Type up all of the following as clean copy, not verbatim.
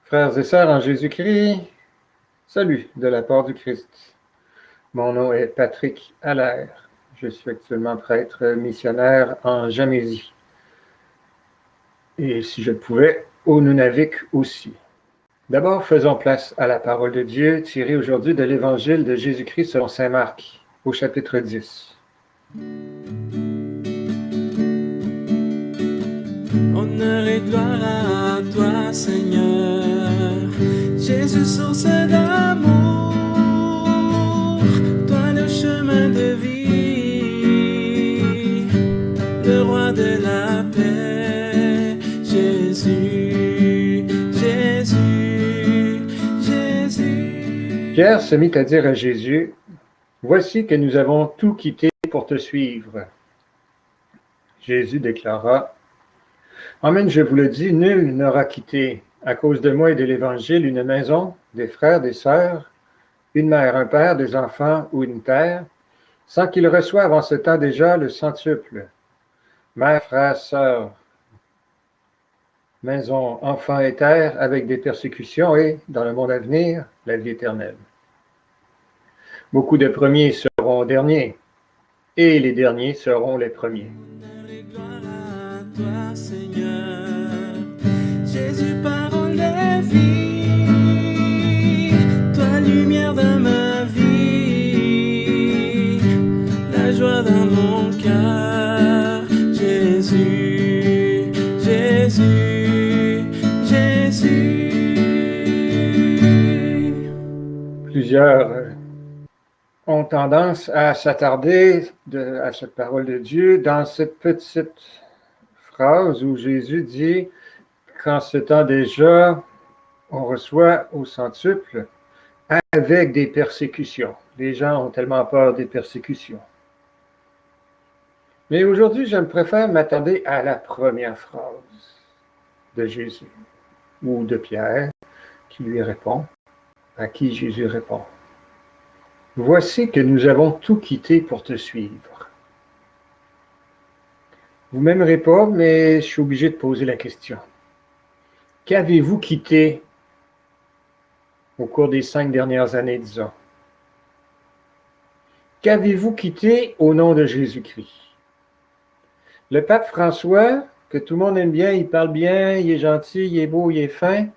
Frères et sœurs en Jésus-Christ, salut de la part du Christ. Mon nom est Patrick Allaire. Je suis actuellement prêtre missionnaire en Jamésie. Et si je le pouvais, au Nunavik aussi. D'abord, faisons place à la parole de Dieu tirée aujourd'hui de l'Évangile de Jésus-Christ selon saint Marc, au chapitre 10. Honneur et gloire à toi, Seigneur, Jésus, source d'amour, toi le chemin de vie, le roi de la paix, Jésus, Jésus, Jésus. Pierre se mit à dire à Jésus, « Voici que nous avons tout quitté pour te suivre. » Jésus déclara, « Amen, je vous le dis, nul n'aura quitté, à cause de moi et de l'Évangile, une maison, des frères, des sœurs, une mère, un père, des enfants ou une terre, sans qu'il reçoive en ce temps déjà le centuple. Mère, frères, sœurs, maison, enfants et terre, avec des persécutions et, dans le monde à venir, la vie éternelle. Beaucoup de premiers seront derniers, et les derniers seront les premiers. » Honneur et gloire à toi, Seigneur, Jésus, parole de vie, toi lumière dans ma vie, la joie dans mon cœur, Jésus, Jésus, Jésus. Plusieurs ont tendance à s'attarder à cette parole de Dieu dans cette petite phrase où Jésus dit qu'en ce temps déjà, on reçoit au centuple avec des persécutions. Les gens ont tellement peur des persécutions. Mais aujourd'hui, je préfère m'attarder à la première phrase de Jésus ou de Pierre qui lui répond, à qui Jésus répond. Voici que nous avons tout quitté pour te suivre. Vous m'aimerez pas, mais je suis obligé de poser la question. Qu'avez-vous quitté au cours des 5 dernières années, disons? Qu'avez-vous quitté au nom de Jésus-Christ? Le pape François, que tout le monde aime bien, il parle bien, il est gentil, il est beau, il est fin,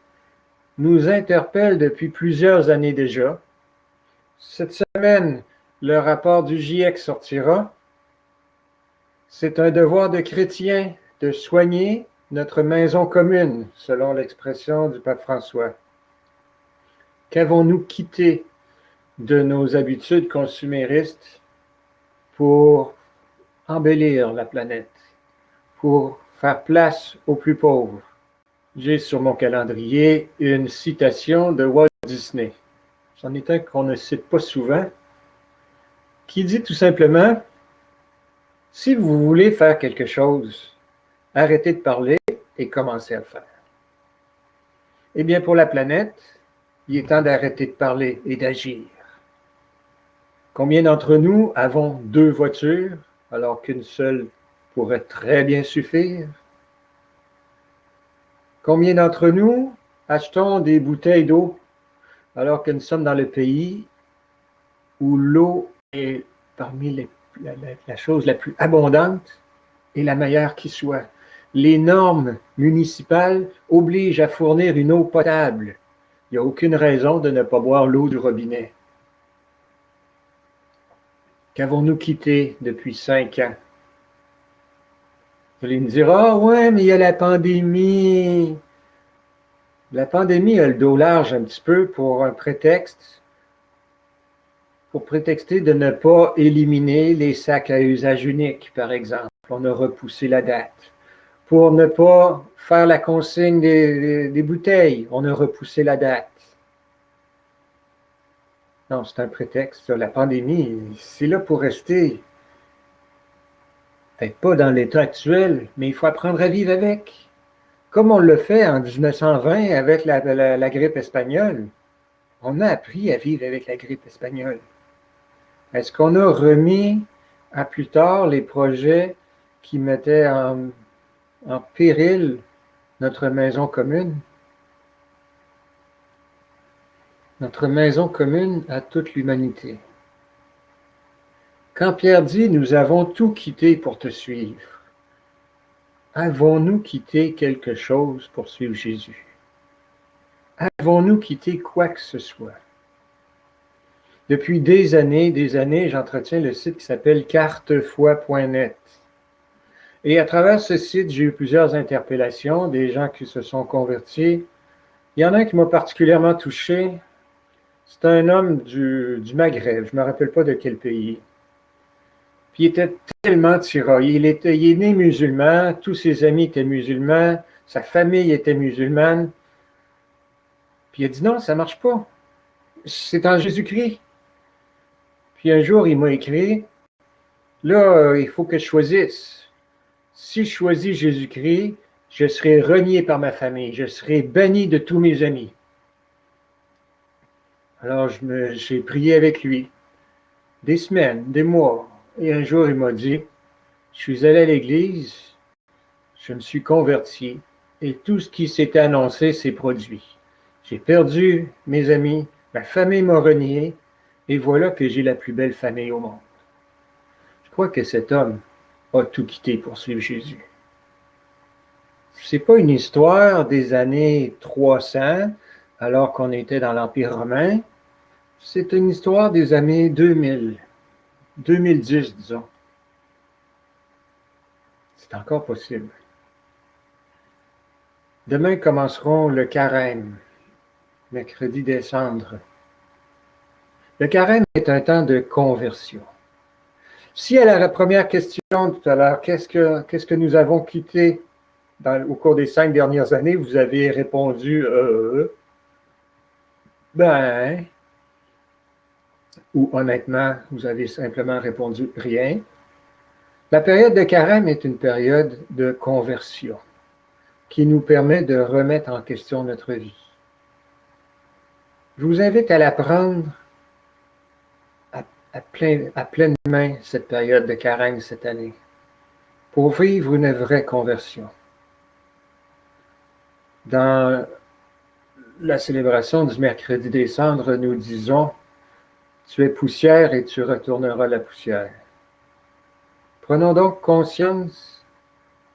nous interpelle depuis plusieurs années déjà. Cette semaine, le rapport du GIEC sortira. C'est un devoir de chrétien de soigner notre maison commune, selon l'expression du pape François. Qu'avons-nous quitté de nos habitudes consuméristes pour embellir la planète, pour faire place aux plus pauvres? J'ai sur mon calendrier une citation de Walt Disney. C'en est un qu'on ne cite pas souvent, qui dit tout simplement, « Si vous voulez faire quelque chose, arrêtez de parler et commencez à le faire. » Eh bien, pour la planète, il est temps d'arrêter de parler et d'agir. Combien d'entre nous avons 2 voitures, alors qu'une seule pourrait très bien suffire? Combien d'entre nous achetons des bouteilles d'eau, alors que nous sommes dans le pays où l'eau est parmi la chose la plus abondante et la meilleure qui soit? Les normes municipales obligent à fournir une eau potable. Il n'y a aucune raison de ne pas boire l'eau du robinet. Qu'avons-nous quitté depuis 5 ans? Vous allez me dire, « Ah ouais, mais il y a la pandémie. » La pandémie a le dos large un petit peu pour un prétexte, pour prétexter de ne pas éliminer les sacs à usage unique, par exemple. On a repoussé la date. Pour ne pas faire la consigne des bouteilles, on a repoussé la date. Non, c'est un prétexte. La pandémie, c'est là pour rester. Peut-être pas dans l'état actuel, mais il faut apprendre à vivre avec. Comme on le fait en 1920 avec la grippe espagnole. On a appris à vivre avec la grippe espagnole. Est-ce qu'on a remis à plus tard les projets qui mettaient en péril notre maison commune? notre maison commune à toute l'humanité. Quand Pierre dit « Nous avons tout quitté pour te suivre », avons-nous quitté quelque chose pour suivre Jésus? Avons-nous quitté quoi que ce soit? Depuis des années, j'entretiens le site qui s'appelle cartefoi.net. Et à travers ce site, j'ai eu plusieurs interpellations, des gens qui se sont convertis. Il y en a un qui m'a particulièrement touché. C'est un homme du Maghreb, je ne me rappelle pas de quel pays. Puis il était tellement tiraillé. Il est né musulman, tous ses amis étaient musulmans, sa famille était musulmane. Puis il a dit non, ça ne marche pas. C'est en Jésus-Christ. Puis un jour, il m'a écrit, là, il faut que je choisisse. Si je choisis Jésus-Christ, je serai renié par ma famille, je serai banni de tous mes amis. Alors, j'ai prié avec lui, des semaines, des mois, et un jour, il m'a dit, je suis allé à l'église, je me suis converti, et tout ce qui s'était annoncé s'est produit. J'ai perdu mes amis, ma famille m'a renié, et voilà que j'ai la plus belle famille au monde. Je crois que cet homme a tout quitté pour suivre Jésus. C'est pas une histoire des années 300, alors qu'on était dans l'Empire romain. C'est une histoire des années 2000, 2010, disons. C'est encore possible. Demain commenceront le carême, mercredi des cendres. Le carême est un temps de conversion. Si à la première question tout à l'heure, qu'est-ce que nous avons quitté au cours des 5 dernières années, vous avez répondu ou honnêtement, vous avez simplement répondu rien. La période de carême est une période de conversion qui nous permet de remettre en question notre vie. Je vous invite à la prendre à pleine main cette période de carême cette année pour vivre une vraie conversion. Dans la célébration du mercredi des cendres, nous disons « Tu es poussière et tu retourneras la poussière ». Prenons donc conscience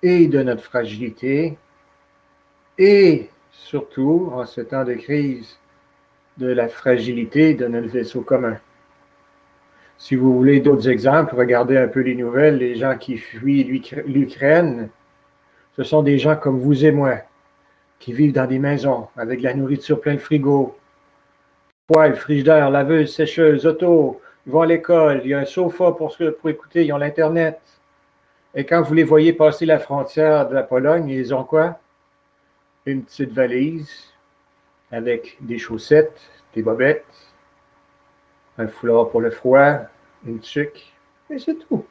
et de notre fragilité et surtout, en ce temps de crise, de la fragilité de notre vaisseau commun. Si vous voulez d'autres exemples, regardez un peu les nouvelles. Les gens qui fuient l'Ukraine, ce sont des gens comme vous et moi, qui vivent dans des maisons avec de la nourriture plein de frigo, poêle, frigidaire, laveuse, sécheuse, auto, ils vont à l'école, il y a un sofa pour écouter, ils ont l'Internet. Et quand vous les voyez passer la frontière de la Pologne, ils ont quoi? Une petite valise avec des chaussettes, des bobettes, un foulard pour le froid, une tuque, et c'est tout.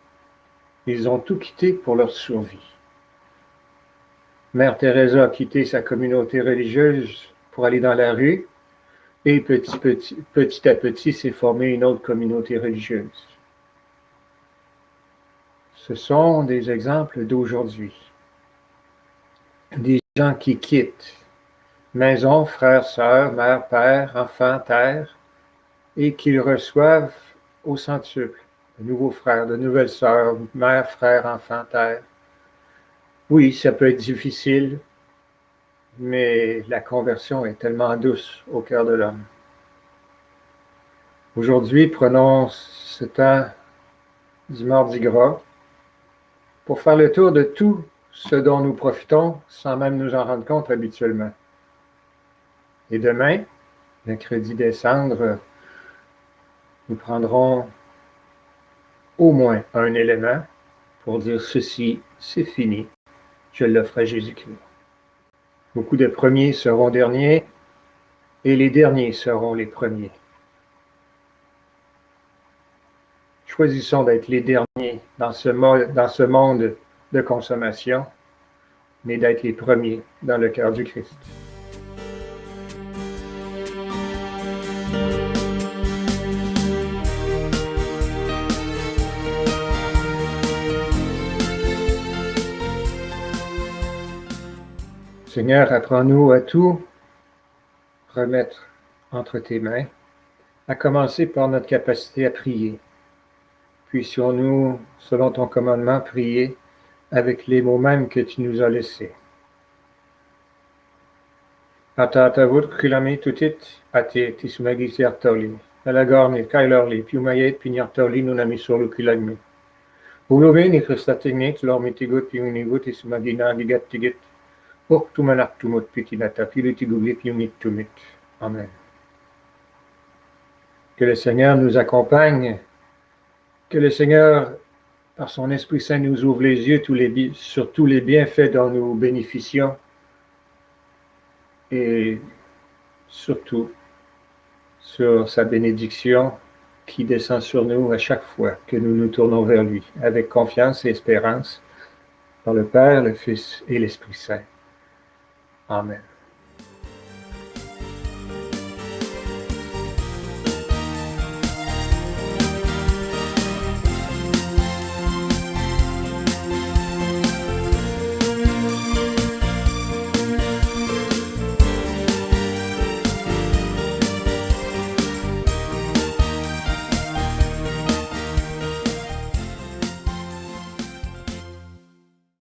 Ils ont tout quitté pour leur survie. Mère Teresa a quitté sa communauté religieuse pour aller dans la rue, et petit à petit s'est formée une autre communauté religieuse. Ce sont des exemples d'aujourd'hui. Des gens qui quittent maison, frères, sœurs, mère, père, enfants, terre, et qu'ils reçoivent au centuple de nouveaux frères, de nouvelles sœurs, mère, frère, enfant, terre. Oui, ça peut être difficile, mais la conversion est tellement douce au cœur de l'homme. Aujourd'hui, prenons ce temps du Mardi Gras pour faire le tour de tout ce dont nous profitons sans même nous en rendre compte habituellement. Et demain, mercredi des cendres, nous prendrons au moins un élément pour dire ceci, c'est fini, je l'offre à Jésus-Christ. Beaucoup de premiers seront derniers et les derniers seront les premiers. Choisissons d'être les derniers dans ce monde de consommation, mais d'être les premiers dans le cœur du Christ. Seigneur, apprends-nous à tout remettre entre tes mains, à commencer par notre capacité à prier. Puissions-nous, selon ton commandement, prier avec les mots mêmes que tu nous as laissés. Atatavut krilami tutit ate tismagi artoli. Alagorni kailorli piumayet pignartoli nunami solo kilagmi. Uloveni kristatignet lormitigut piunigut ismagina gigattigit. Oktumanaktumut pitinata filutigugit piunitumit. Amen. Que le Seigneur nous accompagne, que le Seigneur, par son Esprit Saint, nous ouvre les yeux sur tous les bienfaits dont nous bénéficions et surtout sur sa bénédiction qui descend sur nous à chaque fois que nous nous tournons vers lui, avec confiance et espérance, par le Père, le Fils et l'Esprit Saint. Amen.